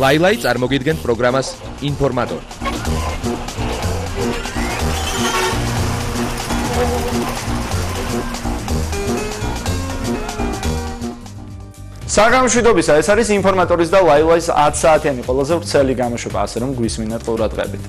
ლაილაი წარმოგიდგენთ პროგრამას ინფორმატორი. საგამშვიდობისა, ეს არის ინფორმატორის და ლაილაის 10 საათიანი ყველაზე ვრცელი გამოშვება, ასე რომ გვისმინათ ყურადღებით.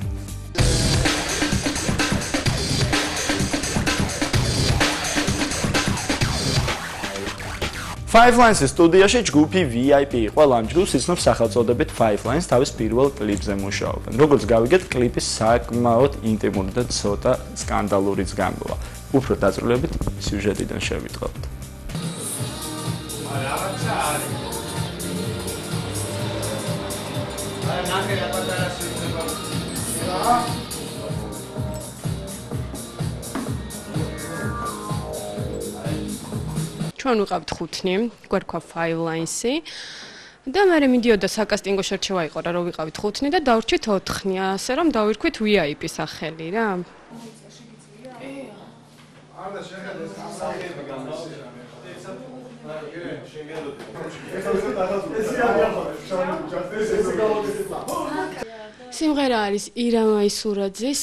Five Lines სტუდიაში ჯგუფი VIP ყველა ამ ჯგუფს იცნობს სახელწოდებით Five Lines თავის პირველ კლიპზე მუშაობენ. Როგორც გავიგეთ, კლიპის საკმაოდ ინტიმური და ცოტა სკანდალურიც გამგვა. უფრო დაწვრილებით სიუჟეტიდან შევიტყობთ. ჩვენ ვიყავთ 5, გვერქვა Five Lines-ი და მე მიდიოდა საკასტინგო შერჩევა იყო რა, რომ ვიყავით 5 და დავრჩით 4, ასე რომ დავირქვით VIP სახელი რა. სიმღერა არის ირამა ისურაძის,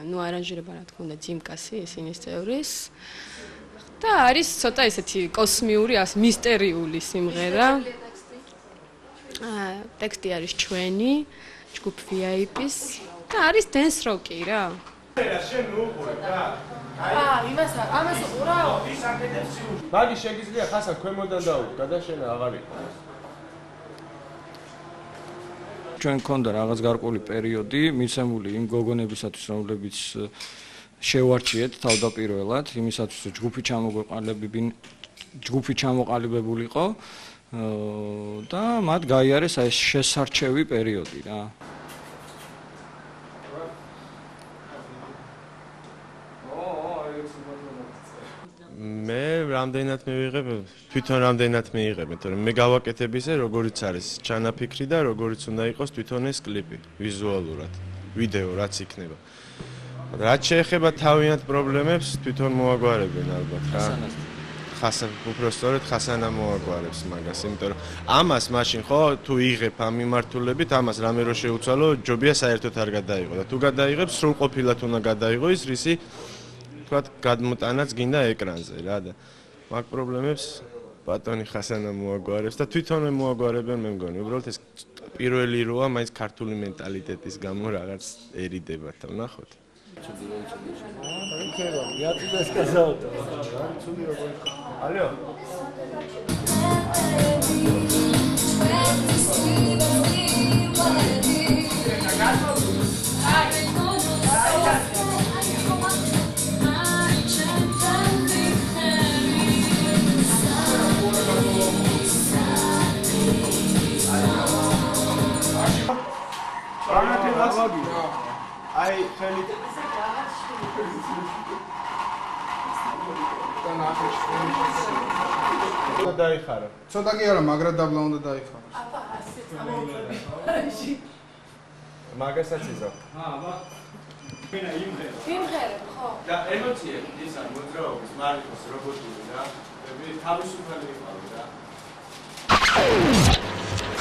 ნუ არანჟირება რა თქმა უნდა ჯიმკასი, ისინის წევრის. და არის ცოტა ესეთი კოსმიური, მისტერიული სიმღერა. ტექსტი არის ჩვენი, ჯგუფ VIP-ის და არის dance rock-ი რა. შენ უყურებ რა. ამას უყურავ? მაგი შეგიძლია ხასა ქვემოდან დაუდგა და შენ აღარ იყო. ჩვენ გქონდა რაღაც გარკვეული პერიოდი, მიცემული იმ გოგონებისათვის, რომლებიც შევარჩიეთ თავდაპირველად, იმისათვის რომ ჯგუფი ჩამოყალიბებულიყო და მათ გაიარეს ეს შესარჩევი პერიოდი რა. მე რამდენად მივიღებ, თვითონ რამდენად მიიღებ, თორემ მე გავაკეთებ ისე, როგორიც არის ჩანაფიქრი და როგორიც უნდა იყოს თვითონ ეს კლიპი, ვიზუალურად, ვიდეო რაც იქნება. რაც შეეხება თავიანთ პრობლემებს, თვითონ მოაგვარებენ ალბათ რა. უფრო სწორედ ხასანა მოაგვარებს მაგას, იმიტომ რომ ამას მაშინ ხო თუ იღებ ამ მიმართულებით, ამას რამე რო შეუცვალო, ჯობია საერთოდ არ გადაიღო და თუ გადაიღებ, სრულყოფილად უნდა გადაიღო ის რისი თქვათ გადმოტანაც გინდა ეკრანზე რა და მაგ პრობლემებს ბატონი ხასანა მოაგვარებს და თვითონვე მოაგვარებენ მე მგონი. უბრალოდ ეს პირველი როა მაინც ქართული მენტალიტეტის გამო რაღაც ერიდება და ნახოთ. Я тебе сказал. Алло. Ai, Felipe. დაიხარო. ცოტა კი არა, მაგრამ დაბლა უნდა დაიხარო. მაგასაც იზო. იმღერებ, ხო? და ემოციები ის არის მოძრაობის, მარიხოს, რობოტული რა. თავისუფალი იყავი რა.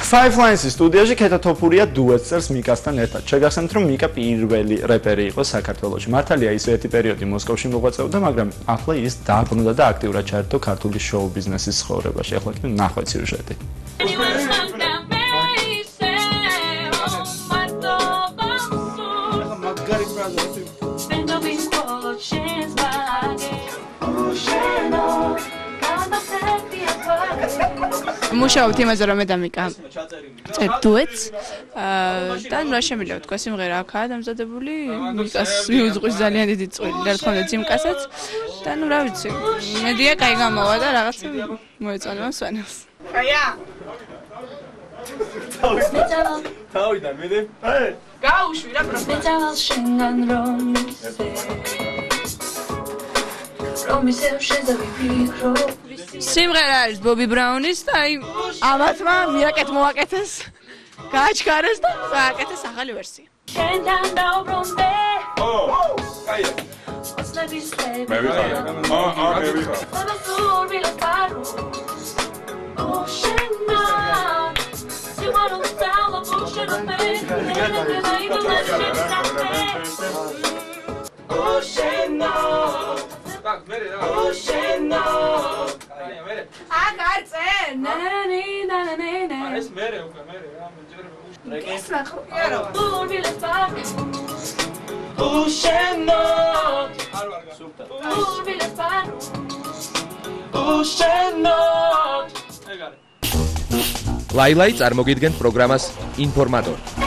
Five Lines სტუდიაში ქეთათოფურია დუეტს წერს მიკასთან ერთად. შეგახსენებთ, რომ მიკა პირველი რეპერი იყო საქართველოში. მართალია ის ერთი პერიოდი მოსკოვში მოღვაწეობდა, მაგრამ ახლა ის დააბრუნდა და აქტიურად ჩაერთო ქართული შოუ ბიზნესის ცხოვრებაში. ახლა კი ნახვეთ სიუჟეტი. მუშაობთ იმაზე, რომ მე და მიკა წერთ დუეტს და რა შემიძლია ვთქვა, სიმღერა აქაა დამზადებული, მიკას მიუძღვის ძალიან დიდი წვილი, რა თქმა უნდა ჯიმკასაც და ნუ რა ვიცი, მედია კაი გამოვა და რაღაცა მოეწონება მსვენელს. კაია. თავიდან მე გაუშვი რა პროფესიონალ შენგან რომ ისე შეძავი ფიქრო სიმღერა არის ბობი ბრაუნის და აი ამათმა მიაკეთ მოაკეთეს გააჩქარეს და გააკეთეს ახალი ვერსია. შენთან დაუბრუნდე. კაია. მე ვიყავ. მე ვიყავ. Oh, ლაილაი წარმოგიდგენთ პროგრამას ინფორმატორი.